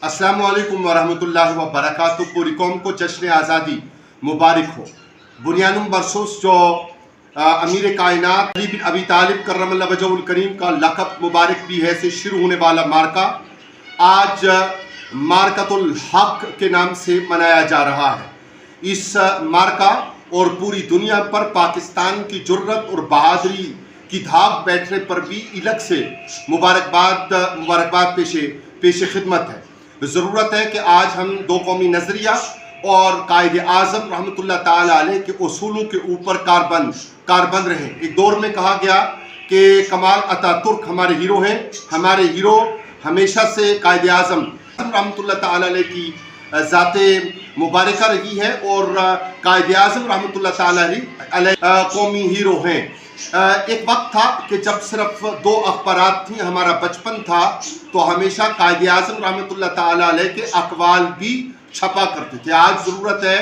अस्सलाम वालेकुम वरहमतुल्लाहि व बरकातुहू। पूरी कौम को जश्न आज़ादी मुबारक हो। बुनियानुम बरसोस जो अमीर कायनात अली बिन अबी तालिब करमल्लाहु वजहुल करीम का लक़ब मुबारक भी है से शुरू होने वाला मार्का आज मार्कतुल हक़ के नाम से मनाया जा रहा है। इस मार्का और पूरी दुनिया पर पाकिस्तान की जुर्रत और बहादुरी की धाक बैठने पर भी इलग से मुबारकबाद पेश खिदमत है। ज़रूरत है कि आज हम दो कौमी नज़रिया और कायद आज़म रहमतुल्लाह ताला अलैह के उसूलों के ऊपर कारबंद रहें। एक दौर में कहा गया कि कमाल अतातुर्क हमारे हीरो हैं। हमारे हीरो हमेशा से कायद आज़म रहमतुल्लाह ताला अलैह की ज़ाते मुबारका रही है और कायद आज़म रहमतुल्लाह ताला अलैह कौमी हीरो हैं। एक वक्त था कि जब सिर्फ दो अखबारात थी, हमारा बचपन था, तो हमेशा कायद आज़म रहमतुल्लाह ताला अलैह के अक़वाल भी छपा करते थे। आज ज़रूरत है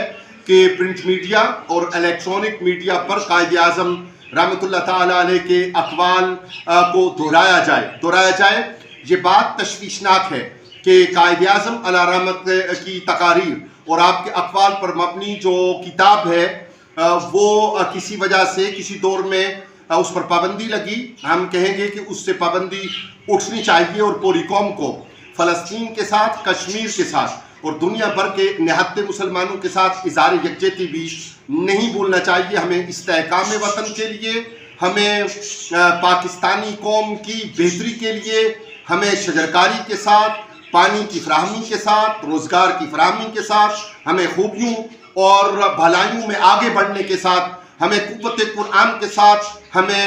कि प्रिंट मीडिया और इलेक्ट्रॉनिक मीडिया पर कायद आज़म रहमतुल्लाह ताला अलैह के अक़वाल को दोहराया जाए। ये बात तशवीशनाक है कि कायद आज़म अला रहमत की तकारीर और आपके अक़वाल पर मबनी जो किताब है वो किसी वजह से किसी दौर में उस पर पाबंदी लगी। हम कहेंगे कि उससे पाबंदी उठनी चाहिए और पूरी कौम को फ़लस्तीन के साथ, कश्मीर के साथ और दुनिया भर के निहत्ते मुसलमानों के साथ इज़हार यकजहती भी नहीं भूलना चाहिए। हमें इस्तेहकाम वतन के लिए, हमें पाकिस्तानी कौम की बेहतरी के लिए, हमें शजरकारी के साथ, पानी की फराहमी के साथ, रोज़गार की फराहमी के साथ, हमें खूबियों और भलाइयों में आगे बढ़ने के साथ, हमें कुव्वत कुरान के साथ, हमें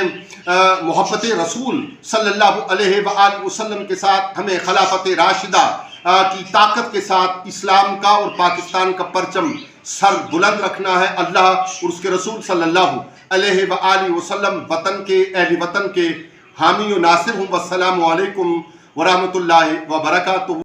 मोहब्बत रसूल सल्लल्लाहु अलैहि वसल्लम के साथ, हमें खिलाफत राशिदा की ताकत के साथ इस्लाम का और पाकिस्तान का परचम सर बुलंद रखना है। अल्लाह और उसके रसूल सल्लल्लाहु अलैहि वसल्लम वतन के अहले वतन के हामी और नासिर हूँ। वस्सलामु अलैकुम वरहमतुल्लाहि व बरकातुहू।